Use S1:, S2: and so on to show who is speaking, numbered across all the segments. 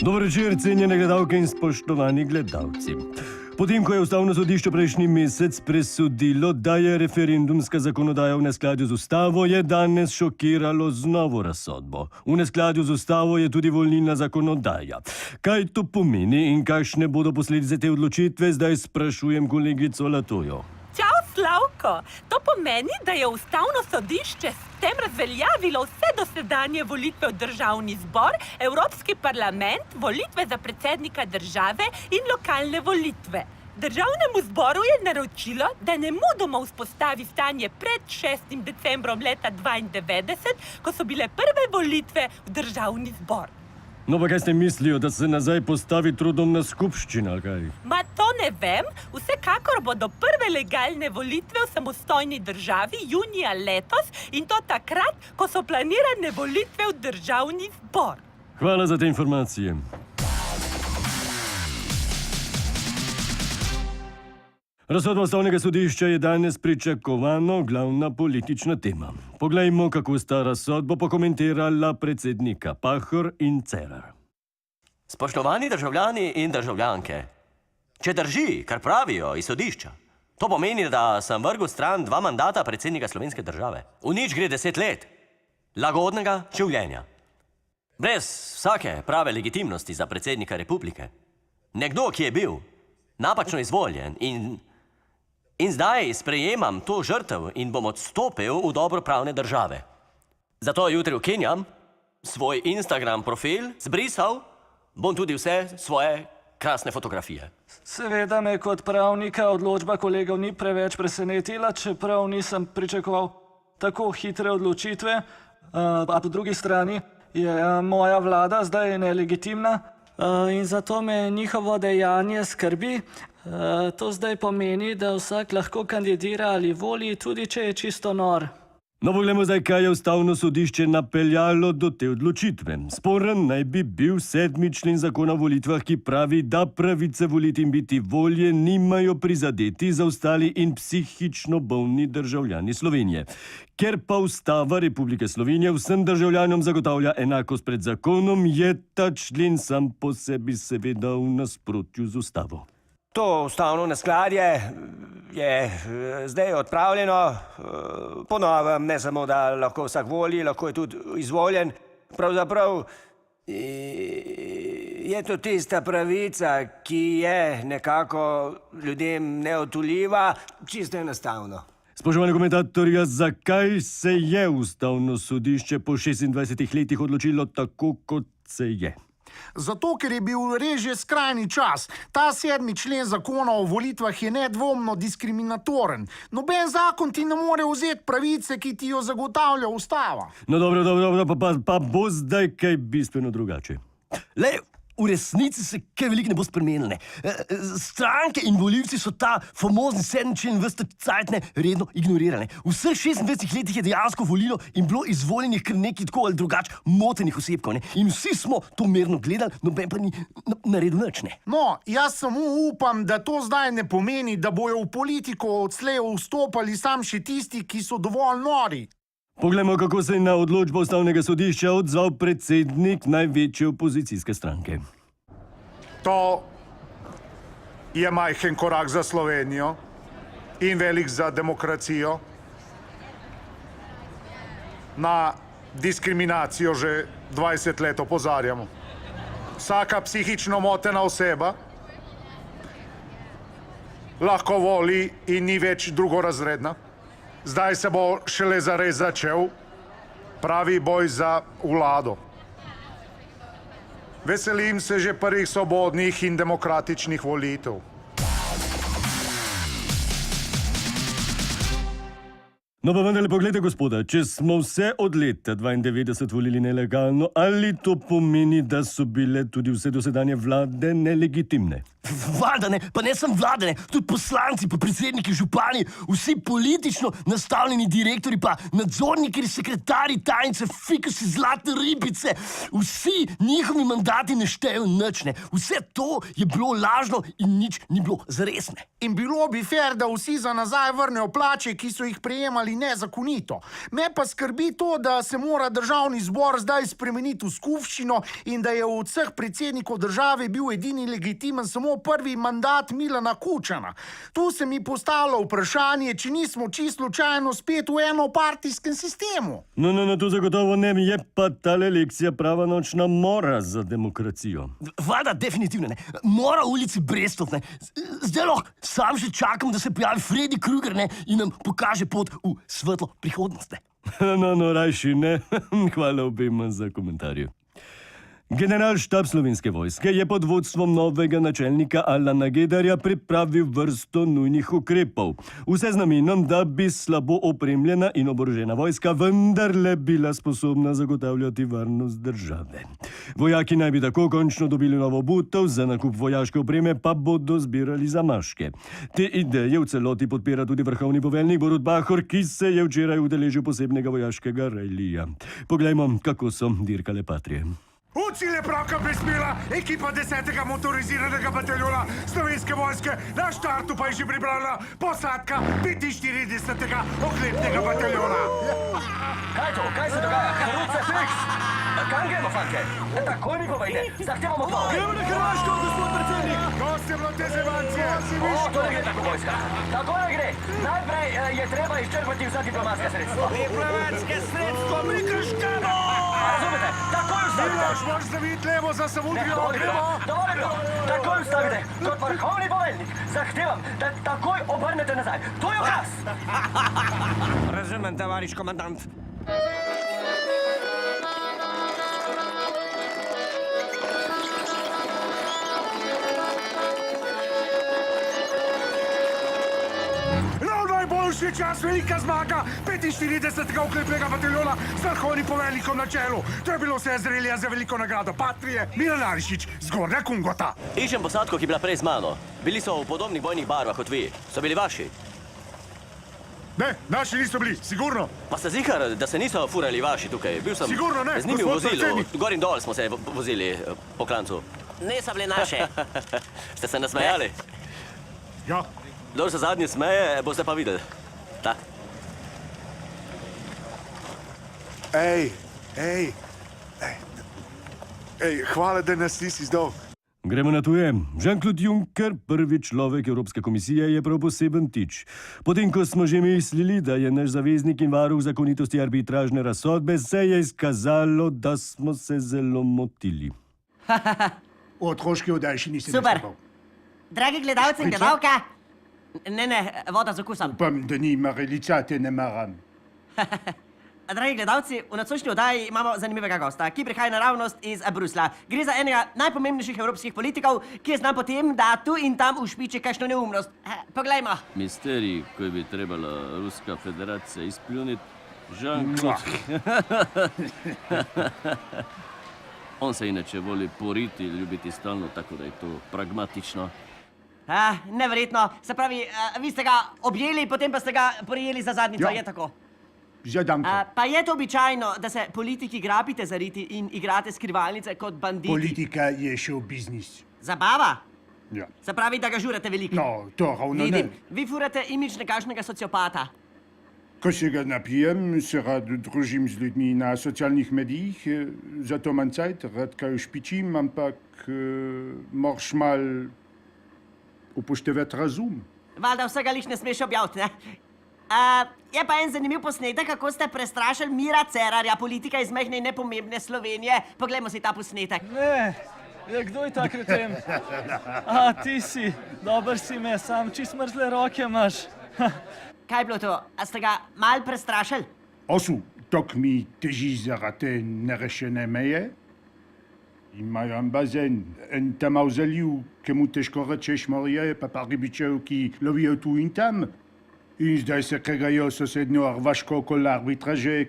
S1: Dober večer, cenjene gledalke in spoštovani gledalci. Potem, ko je Ustavno sodišče prejšnji mesec presodilo, da je referendumska zakonodaja v neskladju z Ustavo, je danes šokiralo z novo razsodbo. V neskladju z Ustavo je tudi volilna zakonodaja. Kaj to pomeni in kakšne bodo posledice te odločitve, zdaj sprašujem kolegico Latojo.
S2: Čau, Slavko! To pomeni, da je Ustavno sodišče s tem razveljavilo vse dosedanje volitve v Državni zbor, Evropski parlament, volitve za predsednika države in lokalne volitve. Državnemu zboru je naročilo, da nemudoma vzpostavi stanje pred 6. decembrom leta 1992, ko so bile prve volitve v Državni zbor.
S1: No, pa kaj ste mislijo, da se nazaj postavi trudovna skupščina, ali kaj?
S2: Ma to ne vem, vsekakor bodo prve legalne volitve v samostojni državi junija letos in to takrat, ko so planirane volitve v Državni zbor.
S1: Hvala za te informacije. Razsodba Ustavnega sodišča je danes pričakovano glavna politična tema. Poglejmo, kako sta razsodbo pokomentirala predsednika Pahor in Cerar.
S3: Spoštovani državljani in državljanke, če drži, kar pravijo iz sodišča, to pomeni, da sem vrgel stran 2 mandata predsednika slovenske države. V nič gre 10 let lagodnega življenja. Brez vsake prave legitimnosti za predsednika republike. Nekdo, ki je bil napačno izvoljen in zdaj sprejemam to žrtev in bom odstopil v dobro pravne države. Zato jutri ukinjam svoj Instagram profil, zbrisal bom tudi vse svoje krasne fotografije.
S4: Seveda me kot pravnika odločba kolegov ni preveč presenetila, čeprav nisem pričakoval tako hitre odločitve, a po drugi strani je moja vlada zdaj nelegitimna in zato me njihovo dejanje skrbi. To zdaj pomeni, da vsak lahko kandidira ali voli, tudi če je čisto nor.
S1: No, poglejmo zdaj, kaj je Ustavno sodišče napeljalo do te odločitve. Sporen naj bi bil 7. člen zakona o volitvah, ki pravi, da pravice voliti in biti volje nimajo prizadeti zaostali in psihično bolni državljani Slovenije. Ker pa Ustava Republike Slovenije vsem državljanom zagotavlja enakost pred zakonom, je ta člen sam po sebi seveda v nasprotju z Ustavo.
S5: To ustavno neskladje je zdaj odpravljeno. Po novem ne samo, da lahko vsak voli, lahko je tudi izvoljen. Pravzaprav je to tista pravica, ki je nekako ljudem neodtujljiva, čisto enostavno.
S1: Spoštovani komentatorja, zakaj se je Ustavno sodišče po 26 letih odločilo tako, kot se je?
S6: Zato, ker je bil res že skrajni čas. Ta 7. člen zakona o volitvah je nedvomno diskriminatoren. Noben zakon ti ne more vzeti pravice, ki ti jo zagotavlja Ustava.
S1: No dobro, pa bo zdaj kaj bistveno drugače.
S3: Le, v resnici se kaj veliko ne bo spremenilo. Stranke in volivci so ta famozni 7. člen ves cajt redno ignorirali. Vseh 26 letih je dejansko volilo in bilo izvoljenih kar nekaj tako ali drugače motenih osebkov. In vsi smo to mirno gledali, noben pa ni naredil nič.
S6: No, jaz samo upam, da to zdaj ne pomeni, da bojo v politiko odslej vstopali sam še tisti, ki so dovolj nori.
S1: Poglejmo, kako se je na odločbo Ustavnega sodišča odzval predsednik največje opozicijske stranke.
S7: To je majhen korak za Slovenijo in velik za demokracijo. Na diskriminacijo že 20 let opozarjamo. Vsaka psihično motena oseba lahko voli in ni več drugorazredna. Zdaj se bo šele zares začel pravi boj za vlado. Veselim se že prvih svobodnih in demokratičnih volitev.
S1: No pa vendarle poglejte, gospoda, če smo vse od leta 1992 volili nelegalno, ali to pomeni, da so bile tudi vse dosedanje vlade nelegitimne?
S3: Vlada ne, pa ne sem vlada, ne, tudi poslanci, pa predsedniki, župani, vsi politično nastavljeni direktori, pa nadzorniki, sekretarji, tajnice, fikusi, zlate ribice, vsi njihovi mandati ne štejejo nič, ne. Vse to je bilo lažno in nič ni bilo zaresne.
S6: In bilo bi fair, da vsi za nazaj vrnejo plače, ki so jih prejemali ravnali nezakonito. Me pa skrbi to, da se mora državni zbor zdaj spremeniti v skupščino in da je od vseh predsednikov države bil edini legitimen samo prvi mandat Milana Kučana. Tu se mi postavlja vprašanje, če nismo čisto slučajno spet v enopartijskem sistemu.
S1: No, to zagotovo ne, je pa tale lekcija prava nočna mora za demokracijo.
S8: Vlada, definitivno ne. Mora v ulici Brestov, ne. Zdaj lahko sam že čakam, da se pojavi Freddy Krueger, ne, in nam pokaže pot v svetlo prihodnost, ne.
S1: No, rajši ne. Hvala obema za komentarje. Generalštab Slovenske vojske je pod vodstvom novega načelnika Alana Gedarja pripravil vrsto nujnih ukrepov. Vse z namenom, da bi slabo opremljena in oborožena vojska vendarle bila sposobna zagotavljati varnost države. Vojaki naj bi tako končno dobili novo butev, za nakup vojaške opreme pa bodo zbirali zamaške. Te ideje v celoti podpira tudi vrhovni poveljnik Borut Pahor, ki se je včeraj udeležil posebnega vojaškega ralija. Poglejmo, kako so dirkale patrije.
S7: V cilj je pravka prispela ekipa 10. motoriziranega bataljona Slovenske vojske, na štartu pa je že pribrala posadka 45. oklepnega bataljona.
S3: Kaj je to? Kaj se dogaja? Ruce, Fix! Kam gremo, fanke? Takoj mi povejte, zahtevamo to.
S8: Gremo na Hrvaško, gospod predsednik!
S7: Goste te zemancije!
S3: To ne gre tako, vojska. Tako ne gre. Najprej je treba izčrpati vsa diplomatska sredstva.
S7: Diplomatske sredstvo mi krškamo!
S3: Razumete? Takoj ustavite!
S7: Moraš zaviti levo za samudrijo!
S3: Dovolj je bilo! Takoj ustavite! Kot vrhovni poveljnik zahtevam, da takoj obrnete nazaj. To je ukaz!
S5: Razumem, tovariš komandant. Najboljši čas, velika zmaga 45. oklepnega bataljona z vrhovnim poveljnikom na čelu. To je bilo vse zrelija za veliko nagrado Patrije, Milan Arišič, Zgornja Kungota.
S3: Iščem posadko, ki je bila prej z mano. Bili so v podobnih bojnih barvah kot vi. So bili vaši?
S7: Ne, naši niso bili, sigurno.
S3: Pa ste zihar, da se niso furali vaši tukaj? Bil sem
S7: Sigurno ne,
S3: z njimi v
S7: gospod
S3: vozilu.
S7: predsednik.
S3: Gor in dol smo se vozili po klancu.
S9: Niso bile naše.
S3: Ste se nasmejali?
S7: Ja,
S3: Kdor se zadnji smeje, boste pa videli. Ta.
S7: Ej, hvala, da nas nisi zdal.
S1: Gremo na tuje. Jean-Claude Juncker, prvi človek Evropske komisije, je prav poseben tič. Potem, ko smo že mislili, da je naš zaveznik in varuh zakonitosti arbitražne razsodbe, se je izkazalo, da smo se zelo motili.
S7: O otroški oddaji še nisem
S9: Super.
S7: nastopal.
S9: Dragi gledalci in gledalke, ne, voda z okusom.
S7: Upam, da ni marelica, te ne maram.
S9: Dragi gledalci, v nocojšnji oddaji imamo zanimivega gosta, ki prihaja naravnost iz Bruslja. Gre za enega najpomembnejših evropskih politikov, ki je znan po tem, da tu in tam ušpiči kakšno neumnost. Poglejmo.
S1: Misterij, koji bi trebala Ruska federacija izpljuniti, Jean-Claude. On se inače voli poriti, ljubiti stalno, tako da je to pragmatično.
S9: Neverjetno. Se pravi, vi ste ga objeli, potem pa ste ga prijeli za zadnjico, je tako?
S7: Zadanko.
S9: Pa je to običajno, da se politiki grabite za riti in igrate skrivalnice kot banditi?
S7: Politika je šel biznis.
S9: Zabava?
S7: Ja.
S9: Se pravi, da ga žurate veliko?
S7: No, to ravno
S9: Vidim,
S7: ne.
S9: vi furate imič nekakšnega sociopata.
S7: Ko se ga napijem, se rad družim z ljudmi na socialnih medijih, zato manj cajt, rad kaj špičim, ampak moraš mal upoštevati razum.
S9: Valjda vsega liš ne smeš objaviti, ne? Je pa en zanimiv posnetek, kako ste prestrašili Mira Cerarja, politika iz mehne in nepomembne Slovenije. Poglejmo si ta posnetek.
S4: Ne, kdo je ta kreten? Ti si, dober si me, sam čist mrzle roke imaš.
S9: Kaj je bilo to? A ste ga mal prestrašili?
S7: Osu, tok mi teži zaradi te nerešene meje. Imajo en bazen, en tam mavzoliv, ki mu težko rečeš morje, pa par ribičev, ki lovijo tu in tam. In zdaj se kregajo sosednjo Hrvaško okoli arbitraže,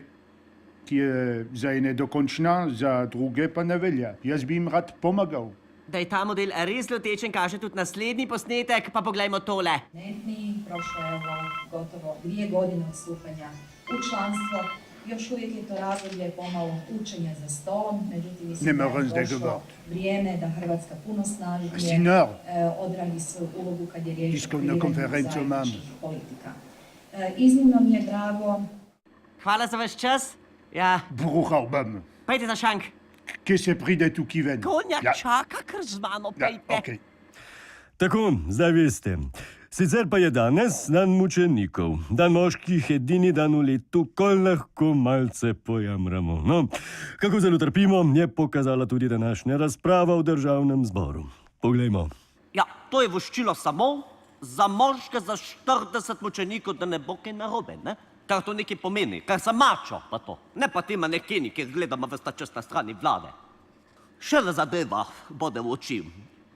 S7: ki je za ene dokončna, za druge pa ne velja. Jaz bi jim rad pomagal.
S9: Da je ta model res lutečen, kaže tudi naslednji posnetek, pa poglejmo tole.
S10: Prošlo je gotovo 2 godine od stupanja u članstvo. Još uvijek je to razdoblje pomalo učenja za stolom, međutim mislim da je došlo vrijeme da Hrvatska puno snažnije odradi svoju ulogu kad je riječ o kreiranju zajedničkih politika. Iznimno mi je drago.
S9: Hvala za vaš čas. Ja,
S7: Bruchal ben.
S9: pejte za šank.
S7: Kje se pride tukaj ven?
S9: Konjak
S7: Ja.
S9: čaka, kar z mano
S7: Ja,
S9: pejte.
S7: okej.
S1: Tako, zdaj veste. Sicer pa je danes dan mučenikov, dan moških, edini dan v letu, ko lahko malce pojamramo. No, kako zelo trpimo, je pokazala tudi današnja razprava v državnem zboru. Poglejmo.
S9: Ja, to je voščilo samo za moške za 40 mučenikov, da ne bo kaj narobe, ne? Kar to nekaj pomeni, kar za mačo pa to. Ne pa tema nekeni, ki gledamo ves ta čas na strani vlade. Še ena zadeva bode v oči.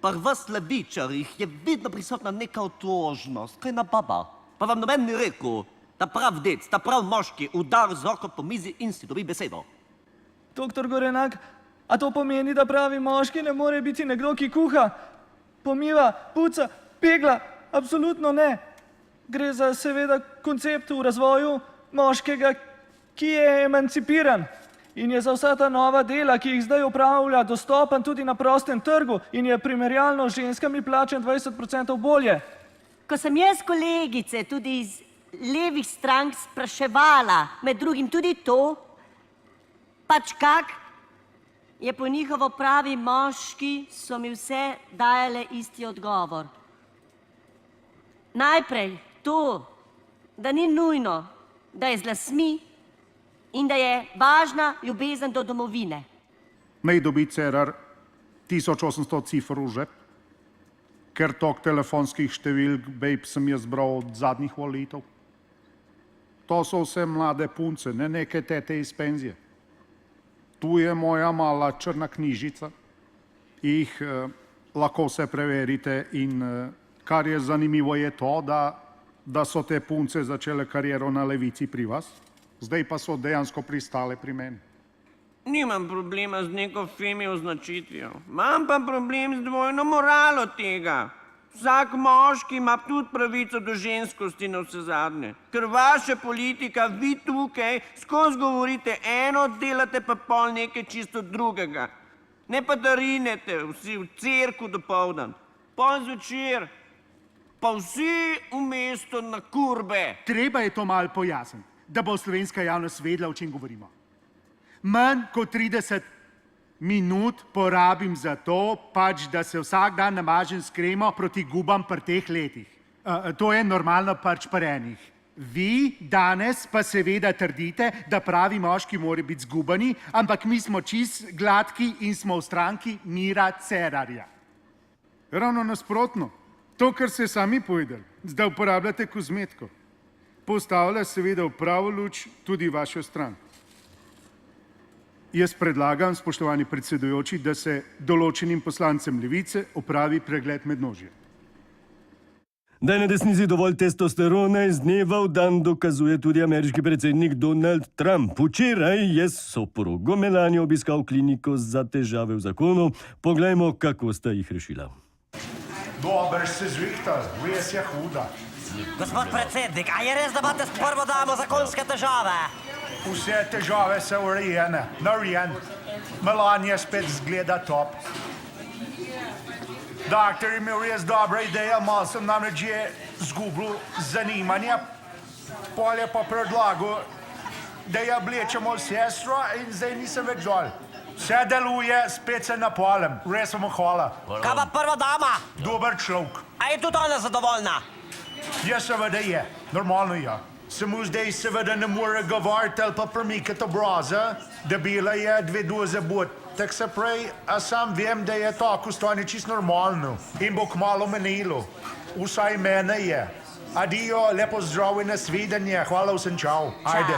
S9: Pri vas levičarjih je vedno prisotna neka otožnost, kaj na baba. Pa vam noben ni rekel, ta prav dec, ta prav moški udar z roko po mizi in si dobi besedo.
S4: Doktor Gorenak, a to pomeni, da pravi moški ne more biti nekdo, ki kuha, pomiva, puca, pegla? Absolutno ne. Gre za seveda koncept v razvoju moškega, ki je emancipiran in je za vsa ta nova dela, ki jih zdaj opravlja, dostopen tudi na prostem trgu in je primerjalno z ženskami plačen 20% bolje.
S11: Ko sem jaz kolegice tudi iz levih strank spraševala, med drugim tudi to, pač kak je po njihovo pravi moški, so mi vse dajale isti odgovor. Najprej to, da ni nujno, da je z lasmi in da je važna ljubezen do domovine.
S7: Naj dobi Cerar 1800 cifr v žep, ker tok telefonskih številk bejb sem jaz bral od zadnjih volitev. To so vse mlade punce, ne neke tete iz penzije. Tu je moja mala črna knjižica, jih lahko vse preverite in kar je zanimivo je to, da so te punce začele kariero na levici pri vas, zdaj pa so dejansko pristale pri meni.
S5: Nimam problema z neko femi označitvijo. Imam pa problem z dvojno moralo tega. Vsak moški ima tudi pravico do ženskosti na vse zadnje. Ker vaša politika, vi tukaj, skozi govorite eno, delate pa pol nekaj čisto drugega. Ne pa da rinete vsi v cerku dopoldan. Pol zvečer, pa vsi v mesto na kurbe.
S7: Treba je to malo pojasniti, da bo slovenska javnost vedela, o čem govorimo. Manj kot 30 minut porabim za to, pač da se vsak dan namažem s kremo proti gubam pri teh letih. To je normalno pač pri enih. Vi danes pa seveda trdite, da pravi moški mora biti zgubani, ampak mi smo čist gladki in smo v stranki Mira Cerarja. Ravno nasprotno. To, kar ste sami povedali, da uporabljate kozmetiko, postavlja seveda v pravo luč tudi vašo stran. Jaz predlagam, spoštovani predsedujoči, da se določenim poslancem levice opravi pregled mednožja.
S1: Da je na desnici dovolj testosterona, iz dneva v dan dokazuje tudi ameriški predsednik Donald Trump. Včeraj je s soprogo Melanijo obiskal kliniko za težave v zakonu. Poglejmo, kako sta jih rešila.
S7: Dober se zvihta, res je huda.
S9: Gospod predsednik, a je res, da imate s prvo damo zakonske težave?
S7: Vse težave so urejene, narejen. Melania spet zgleda top. Doktor je imel res dobra ideja, malo sem namreč že zgubil zanimanje. Pol je pa predlagal, da je oblečemo sestro in zdaj nisem več dol. Vse deluje, spet se napolem, res vam hvala.
S9: Kaj pa prva dama?
S7: Dober človek.
S9: A je tudi ona zadovoljna?
S7: Ja, seveda je, normalno je. Samo zdaj seveda ne more govoriti ali pa premikati obraza, da bila je 2 doze bot. Tak se prej, a sam vem, da je tako stanje čisto normalno in bo kmalu menilo. Vsaj mene je. Adijo, lepo zdrav in nasvidenje, hvala vsem, čau. Ajde.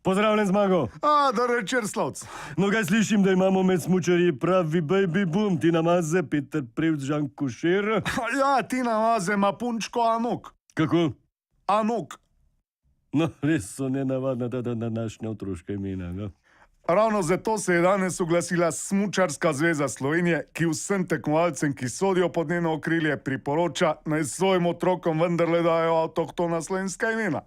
S1: Pozdravljen, Zmago.
S6: Da rečer slovc.
S1: No, kaj slišim, da imamo med smučarji pravi baby boom, Tina Maze, Peter Prevc, Žan Košer.
S6: Ja, Tina Maze ima punčko Anuk.
S1: Kako?
S6: Anuk.
S1: No, res so nenavadna ta današnja otroška imena, no?
S7: Ravno zato se je danes oglasila Smučarska zveza Slovenije, ki vsem tekmovalcem, ki sodijo pod njeno okrilje, priporoča, naj svojim otrokom vendarle dajo avtohtona slovenska imena.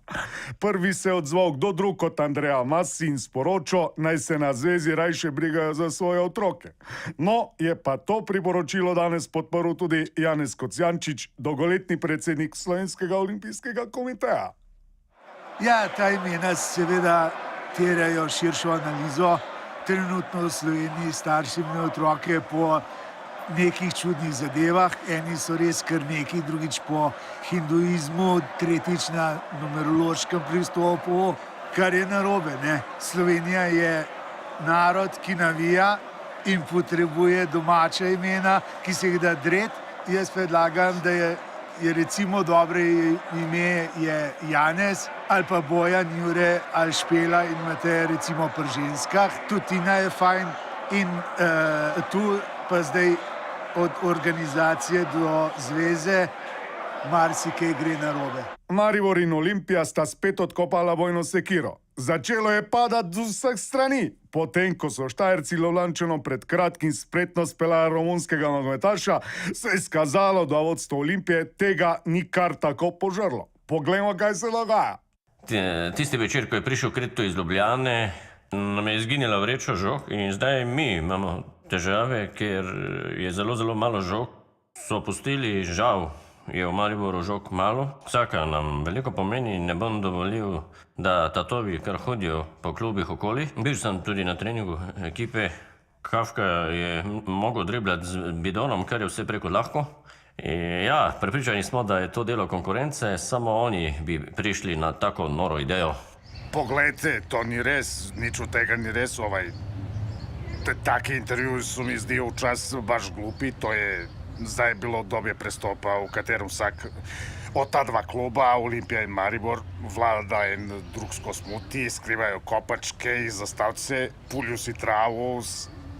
S7: Prvi se je odzval kdo drug kot Andreja Masi in sporočil, naj se na zvezi rajše brigajo za svoje otroke. No, je pa to priporočilo danes podprl tudi Janez Kocijančič, dolgoletni predsednik Slovenskega olimpijskega komiteja.
S12: Ja, ta imena seveda terjajo širšo analizo. Trenutno v Sloveniji starši imajo otroke po nekih čudnih zadevah. Eni so res kar neki, drugič po hinduizmu, tretjič na numerološkem pristopu, kar je narobe, ne? Slovenija je narod, ki navija in potrebuje domača imena, ki se jih da dret. Jaz predlagam, da je recimo dobre ime je Janez ali pa Bojan, Jure ali Špela in imate recimo pri ženskah. Tudi Tina je fajn in tu pa zdaj od organizacije do zveze marsikaj gre narobe.
S7: Maribor in Olimpija sta spet odkopala bojno sekiro. Začelo je padati z vseh strani. Potem, ko so Štajerci Lovlančanom pred kratkim spretno speljali romunskega nogometaša, se je skazalo, da vodstvo Olimpije tega ni kar tako požrlo. Poglejmo, kaj se dogaja.
S3: Tisti večer, ko je prišel Kreto iz Ljubljane, nam je izginila vreča žog in zdaj mi imamo težave, ker je zelo, zelo malo žog. So pustili, žal, je v Mariboru žog malo. Vsaka nam veliko pomeni, ne bom dovolil, da tatovi kar hodijo po klubih okoli. Bil sem tudi na treningu ekipe. Kafka je mogel driblati z bidonom, kar je vse preko lahko. Ja, prepričani smo, da je to delo konkurence, samo oni bi prišli na tako noro idejo.
S7: Poglejte, to ni res, nič od tega ni res. Taki intervjuji so mi zdijo včasih baš glupi, to je zdaj bilo obdobje prestopa, v katerem vsak od ta dva kluba, Olimpija in Maribor, vlada en drug skozi muti, skrivajo kopačke in zastavce, pulju si travo,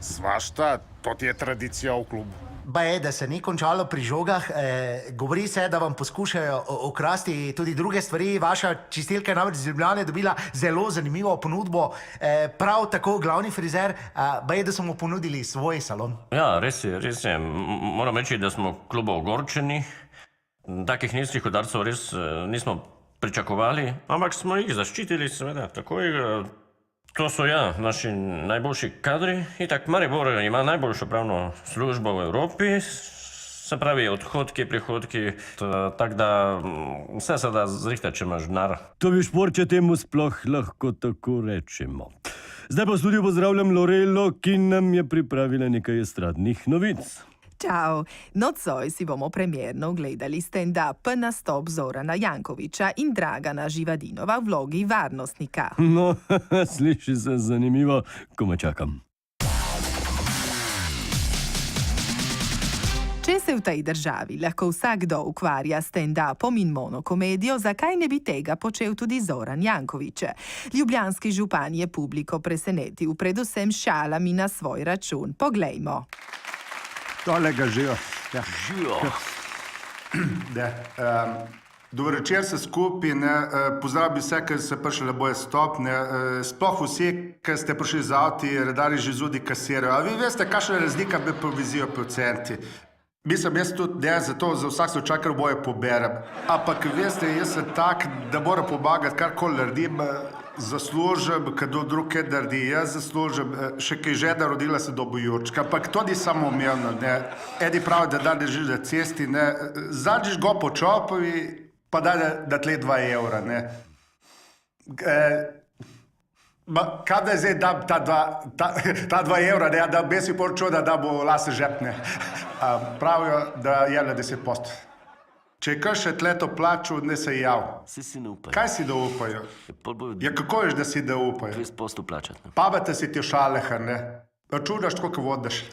S7: svašta, to je tradicija v klubu.
S13: Ba je, da se ni končalo pri žogah. Govori se, da vam poskušajo okrasti tudi druge stvari. Vaša čistilka je namreč iz Ljubljane dobila zelo zanimivo ponudbo. Prav tako glavni frizer, ba je, da so mu ponudili svoj salon.
S3: Ja, res je, res je. Moram reči, da smo klubo ogorčeni. Takih nizkih udarcev res nismo pričakovali, ampak smo jih zaščitili, seveda, takoj. To so, ja, naši najboljši kadri. Itak, Maribor ima najboljšo pravno službo v Evropi, se pravi odhodki, prihodki, tako da vse se da zrihtati, če imaš denar.
S1: To bi šport, če temu sploh lahko tako rečemo. Zdaj pa v studiu pozdravljam Lorelo, ki nam je pripravila nekaj estradnih novic.
S14: Čau! Nocoj si bomo premierno ogledali stand-up nastop Zorana Jankovića in Dragana Živadinova v vlogi varnostnika.
S1: No, sliši se zanimivo, komaj čakam.
S14: Če se v tej državi lahko vsakdo ukvarja s stand-upom in monokomedijo, zakaj ne bi tega počel tudi Zoran Janković? Ljubljanski župan je publiko presenetil predvsem šalami na svoj račun. Poglejmo.
S7: Tole ga žijo.
S3: Žijo.
S15: Dober večer se skupaj, pozdravi vse, ki ste prišli boje stop, sploh vsi, ki ste prišli z avti, redari že zudi kasirajo. A vi veste, kakšna je razlika med provizijo procenti? Mislim, jaz tudi ne, zato za vsak se včakar boje poberem. Ampak veste, jaz sem tak, da moram pomagati, karkoli naredim, zaslužim, kdo drug kaj naredi, jaz zaslužim, še kaj žena rodila se do bojurčka, ampak to ni samo umevno, ne. Edi pravi, da dan ležiš na cesti, ne, zadnjiš go po čopovi, pa da tle 2 evra, ne. Kaj da zdaj dam ta 2 evra, ne, da bi si poročil, da bo lase žepne. Pravijo, da jemlje 10%. Če je kar še tleto plaču, ne se jav.
S3: Si ne upajo.
S15: Kaj si da upajo? Ja, kako ješ, da si da upajo?
S3: 20% plačati.
S15: Pabete si ti šaleha, ne? Računaš, koliko vodiš.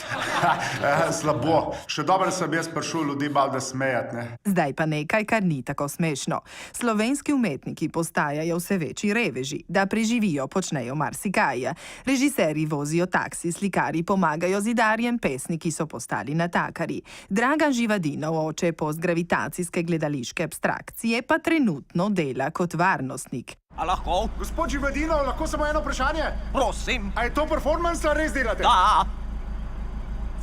S15: Slabo. Še dobro sem jaz prišel ljudi malo da smejat, ne?
S14: Zdaj pa nekaj, kar ni tako smešno. Slovenski umetniki postajajo vse večji reveži. Da preživijo, počnejo marsikaj. Režiserji vozijo taksi, slikari pomagajo zidarjem, pesniki so postali natakari. Dragan Živadinov, oče postgravitacijske gledališke abstrakcije, pa trenutno dela kot varnostnik.
S3: A lahko?
S6: Gospod Živadino, lahko samo eno vprašanje?
S3: Prosim.
S6: A je to performance ali res delate?
S3: Da.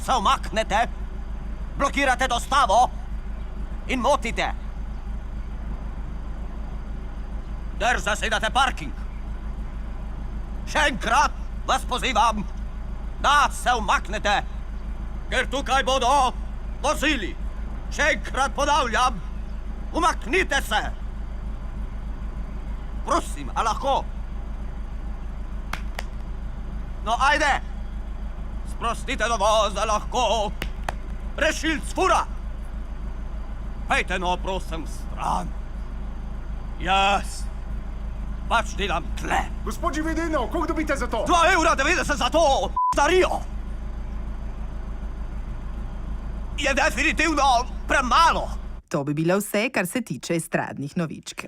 S3: Se umaknete, blokirate dostavo in motite. Der zasedate parking. Še enkrat vas pozivam, da se umaknete, ker tukaj bodo vozili. Še enkrat ponavljam, umaknite se. Prosim, a lahko? No, ajde, sprostite dovoz, a lahko. Rešilc fura. Pejte no, prosim, stran. Jaz pač delam tle.
S6: Gospod Živadino, koliko dobite za to?
S3: 2,90 € za to starijo. Je definitivno premalo.
S14: To bi bilo vse, kar se tiče estradnih novičk.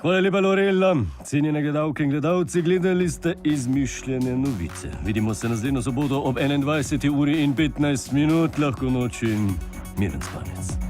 S1: Hvala lepa, Lorela. Cenjene gledalke in gledalci, gledali ste Izmišljene novice. Vidimo se naslednjo soboto ob 21:15. Lahko noč in miren spanec.